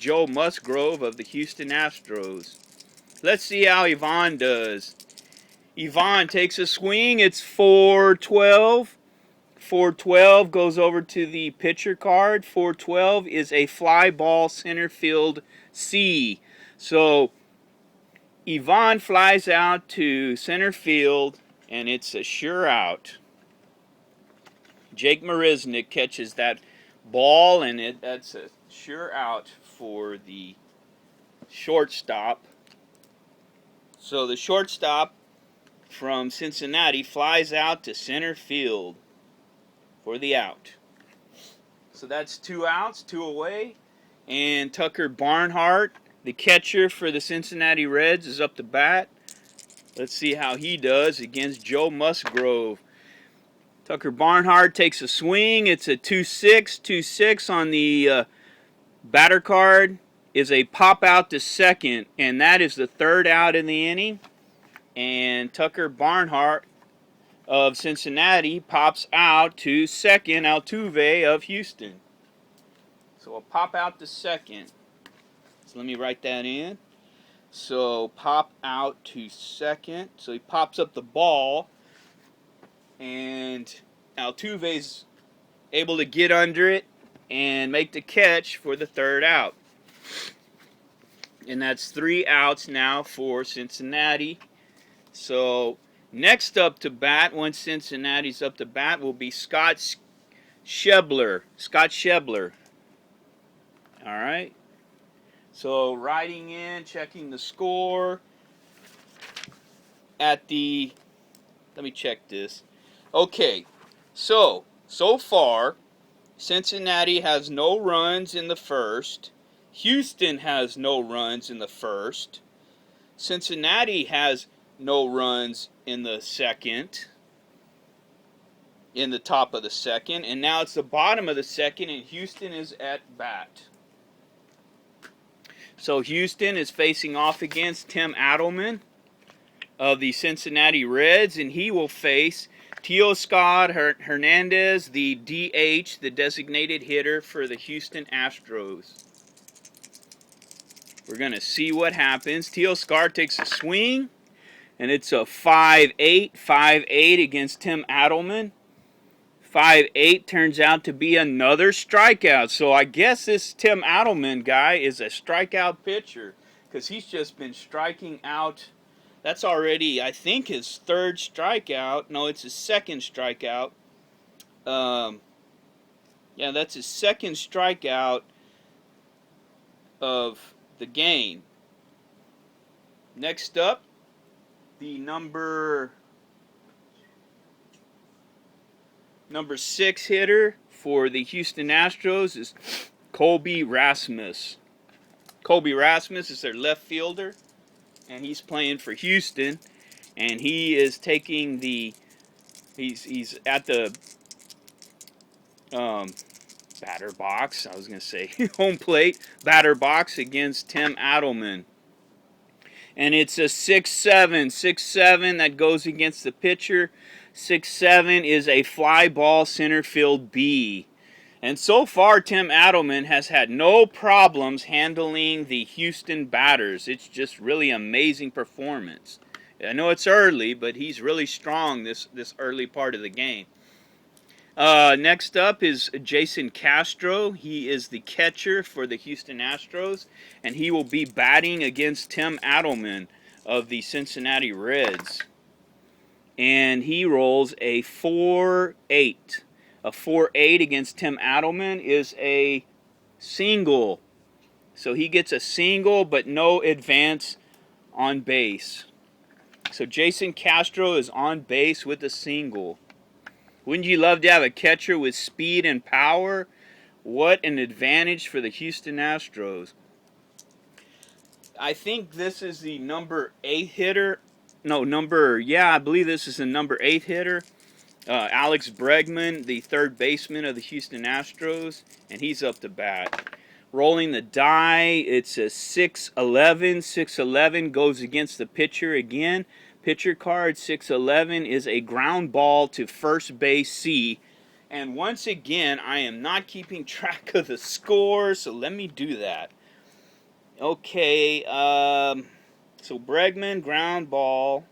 Joe Musgrove of the Houston Astros. Let's see how Ivan does. Ivan takes a swing. It's 4-12. 4-12 goes over to the pitcher card. 4-12 is a fly ball center field C. So Ivan flies out to center field, and it's a sure out. Jake Marisnick catches that ball, and that's a sure out for the shortstop. So the shortstop from Cincinnati flies out to center field for the out. So that's 2 outs, 2 away. And Tucker Barnhart, the catcher for the Cincinnati Reds, is up to bat. Let's see how he does against Joe Musgrove. Tucker Barnhart takes a swing. It's a 2-6. 2-6 on the batter card is a pop out to second, and that is the 3rd out in the inning. And Tucker Barnhart of Cincinnati pops out to second. Altuve of Houston. So a pop out to second. So let me write that in. So pop out to second. So he pops up the ball, and Altuve's able to get under it and make the catch for the 3rd out. And that's 3 outs now for Cincinnati. So next up to bat, once Cincinnati's up to bat, will be Scott Schebler. Scott Schebler. All right. So writing in, checking the score at the, let me check this. Okay, so far, Cincinnati has no runs in the first. Houston has no runs in the first. Cincinnati has no runs in the second, in the top of the second. And now it's the bottom of the second, and Houston is at bat. So Houston is facing off against Tim Adelman of the Cincinnati Reds, and he will face Teoscar Hernandez, the DH, the designated hitter for the Houston Astros. We're going to see what happens. Teoscar takes a swing, and it's a 5-8. 5-8 against Tim Adelman. 5-8 turns out to be another strikeout. So I guess this Tim Adelman guy is a strikeout pitcher, because he's just been striking out. That's already, I think, his 3rd strikeout. No, it's his 2nd strikeout. Yeah, that's his 2nd strikeout of the game. Next up, the number 6 hitter for the Houston Astros is Colby Rasmus. Colby Rasmus is their left fielder, and he's playing for Houston, and he is taking the, he's at the batter box, I was going to say home plate, batter box against Tim Adelman. And it's a 6-7. 6-7 that goes against the pitcher. 6-7 is a fly ball center field B. And so far, Tim Adelman has had no problems handling the Houston batters. It's just really amazing performance. I know it's early, but he's really strong this early part of the game. Next up is Jason Castro. He is the catcher for the Houston Astros, and he will be batting against Tim Adelman of the Cincinnati Reds. And he rolls a 4-8. A 4-8 against Tim Adelman is a single. So he gets a single, but no advance on base. So Jason Castro is on base with a single. Wouldn't you love to have a catcher with speed and power? What an advantage for the Houston Astros. I think this is the number 8 hitter. I believe this is the number 8 hitter. Alex Bregman, the 3rd baseman of the Houston Astros, and he's up to bat. Rolling the die, it's a 6-11. 6-11 goes against the pitcher again. Pitcher card 6-11 is a ground ball to first base C. And once again, I am not keeping track of the score, so let me do that. Okay, so Bregman, ground ball,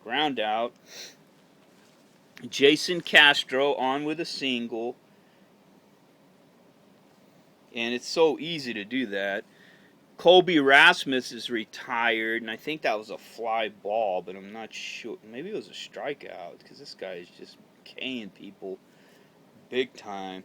ground out. Jason Castro on with a single. And it's so easy to do that. Colby Rasmus is retired, and I think that was a fly ball, but I'm not sure. Maybe it was a strikeout, because this guy is just K'ing people big time.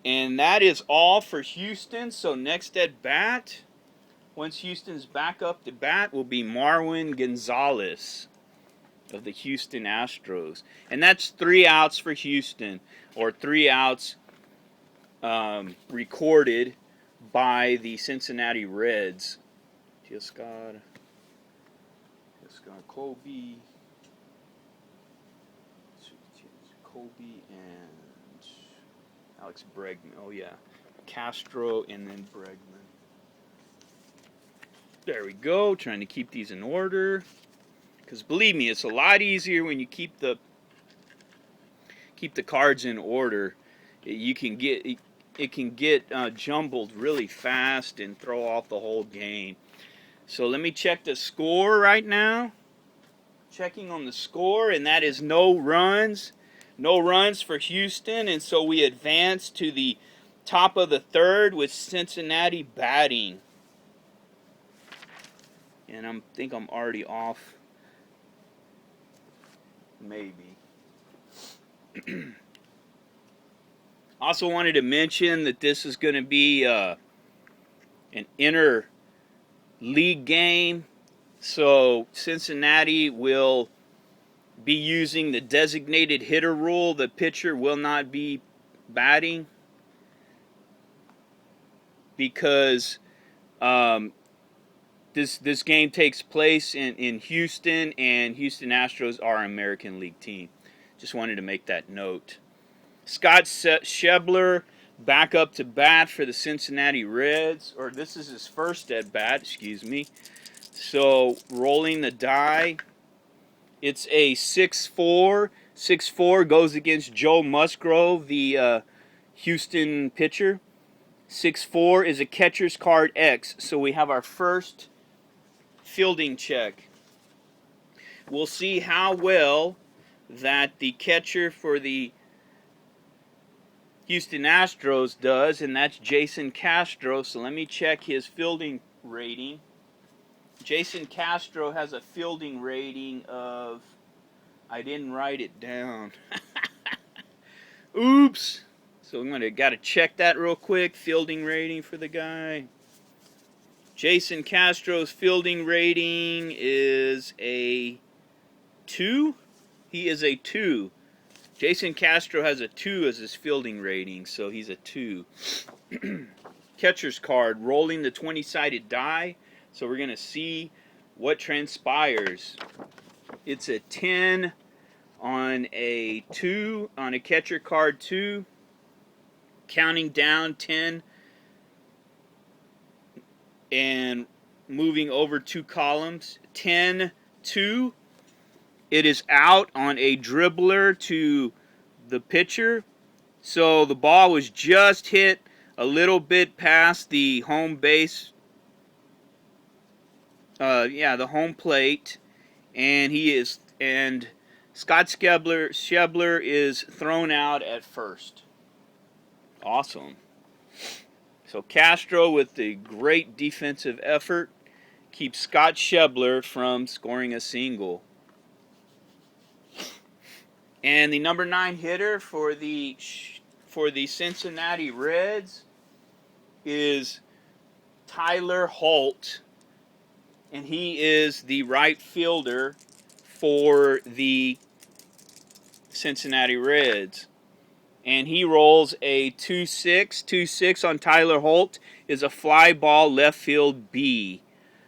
And that is all for Houston. So next at bat, once Houston's back up to bat, will be Marwin Gonzalez of the Houston Astros. And that's 3 outs for Houston, or 3 outs recorded by the Cincinnati Reds. Just got Colby and Alex Bregman. Oh yeah, Castro and then Bregman. There we go. Trying to keep these in order, because believe me, it's a lot easier when you keep the cards in order. You can get it can get jumbled really fast and throw off the whole game. So let me check the score right now. Checking on the score, and that is no runs. No runs for Houston, and so we advance to the top of the third with Cincinnati batting. And I think I'm already off. Maybe. Also wanted to mention that this is going to be an inter-league game. So Cincinnati will be using the designated hitter rule. The pitcher will not be batting because this game takes place in Houston, and Houston Astros are an American League team. Just wanted to make that note. Scott Schebler back up to bat for the Cincinnati Reds, or this is his first at bat, excuse me. So rolling the die, it's a 6-4. 6-4 goes against Joe Musgrove, the Houston pitcher. 6-4 is a catcher's card X, so we have our first fielding check. We'll see how well that the catcher for the Houston Astros does, and that's Jason Castro. So let me check his fielding rating. Jason Castro has a fielding rating of, I didn't write it down. Oops. So I'm got to check that real quick. Fielding rating for the guy. Jason Castro's fielding rating is a 2. He is a 2. Jason Castro has a 2 as his fielding rating, so he's a 2. Catcher's card, rolling the 20-sided die. So we're going to see what transpires. It's a 10 on a 2, on a catcher card 2. Counting down 10 and moving over 2 columns. 10, 2. It is out on a dribbler to the pitcher. So the ball was just hit a little bit past the home base. The home plate. And Scott Schebler is thrown out at first. Awesome. So Castro, with the great defensive effort, keeps Scott Schebler from scoring a single. And the number 9 hitter for the Cincinnati Reds is Tyler Holt, and he is the right fielder for the Cincinnati Reds. And he rolls a 2-6. 2-6 on Tyler Holt is a fly ball left field B.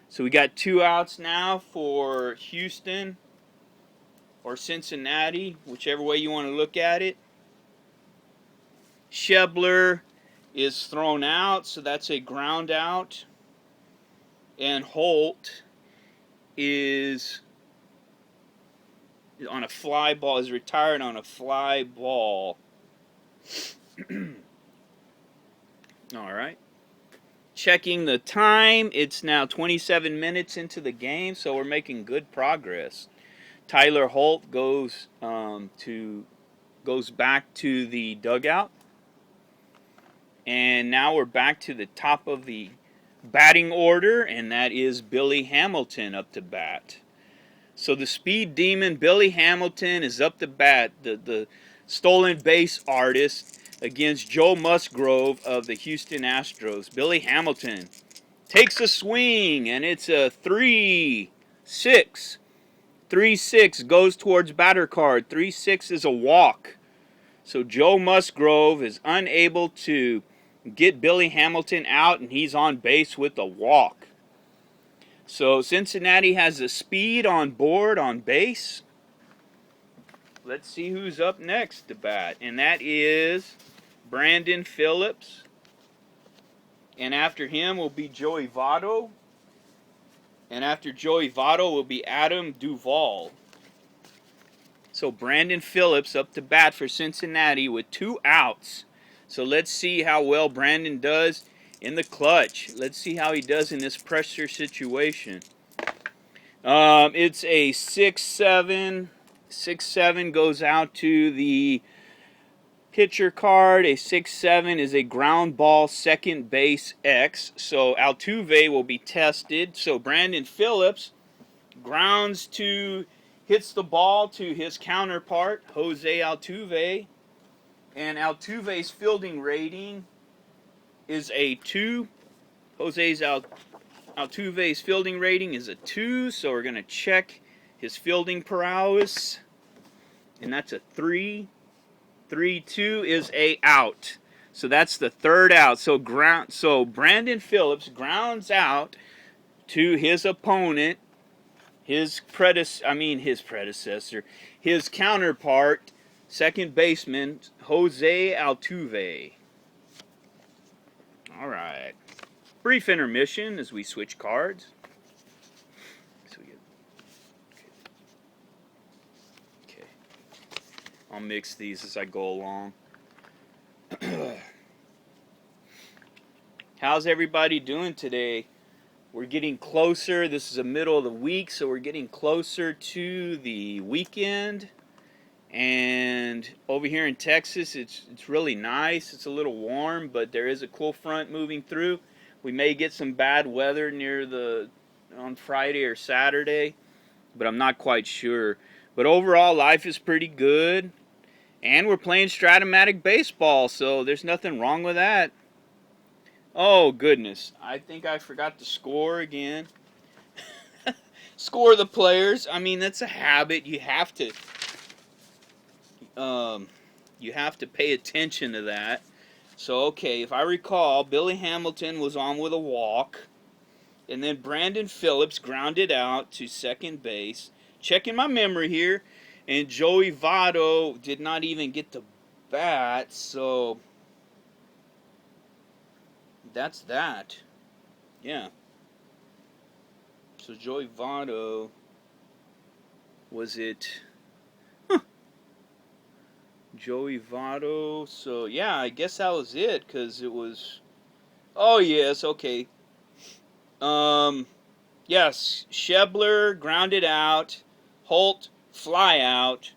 So we got 2 outs now for Houston or Cincinnati, whichever way you want to look at it. Schebler is thrown out, so that's a ground out. And Holt is on a fly ball, is retired on a fly ball. All right. Checking the time, it's now 27 minutes into the game, so we're making good progress. Tyler Holt goes back to the dugout. And now we're back to the top of the batting order, and that is Billy Hamilton up to bat. So the speed demon Billy Hamilton is up to bat, the stolen base artist, against Joe Musgrove of the Houston Astros. Billy Hamilton takes a swing, and it's a 3-6. 3-6 goes towards batter card. 3-6 is a walk. So Joe Musgrove is unable to get Billy Hamilton out, and he's on base with a walk. So Cincinnati has the speed on board on base. Let's see who's up next to bat, and that is Brandon Phillips. And after him will be Joey Votto. And after Joey Votto will be Adam Duvall. So Brandon Phillips up to bat for Cincinnati with 2 outs. So let's see how well Brandon does in the clutch. Let's see how he does in this pressure situation. It's a 6-7. 6-7 goes out to the pitcher card. A 6-7 is a ground ball second base X. So Altuve will be tested. So Brandon Phillips hits the ball to his counterpart, Jose Altuve. And Altuve's fielding rating is a 2. Altuve's fielding rating is a 2, so we're going to check his fielding prowess. And that's a 3. 3-2 is a out. So that's the third out. So Brandon Phillips grounds out to his opponent, his counterpart, second baseman, Jose Altuve. All right. Brief intermission as we switch cards. Okay. I'll mix these as I go along. How's everybody doing today? We're getting closer. This is the middle of the week, so we're getting closer to the weekend. And over here in Texas, it's really nice. It's a little warm, but there is a cool front moving through. We may get some bad weather on Friday or Saturday, but I'm not quite sure. But overall, life is pretty good. And we're playing Strat Matic baseball, so there's nothing wrong with that. Oh, goodness. I think I forgot to score again. Score the players. I mean, that's a habit. You have to pay attention to that. So, okay, if I recall, Billy Hamilton was on with a walk. And then Brandon Phillips grounded out to second base. Checking my memory here. And Joey Votto did not even get to bat, so that's that. Yeah. So Joey Votto, was it? Joey Votto. So yeah, I guess that was it, because it was. Oh yes, okay. Yes, Schebler grounded out. Holt fly out.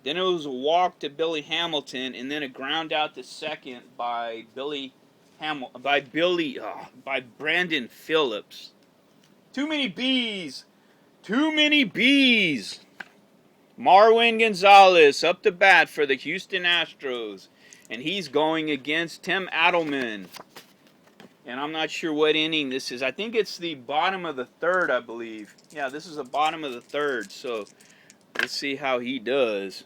Then it was a walk to Billy Hamilton, and then a ground out to second by Brandon Phillips. Too many B's. Too many B's. Marwin Gonzalez up to bat for the Houston Astros, and he's going against Tim Adelman. And I'm not sure what inning this is. I think it's the bottom of the third, I believe. Yeah, this is the bottom of the third, so let's see how he does.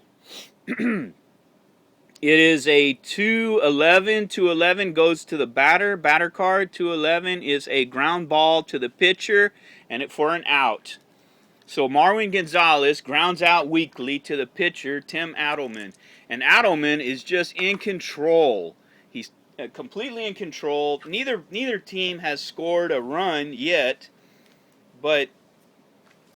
It is a 2-11. 2-11 goes to the batter card. 2-11 is a ground ball to the pitcher, and for an out. So Marwin Gonzalez grounds out weakly to the pitcher, Tim Adelman. And Adelman is just in control. He's completely in control. Neither team has scored a run yet, but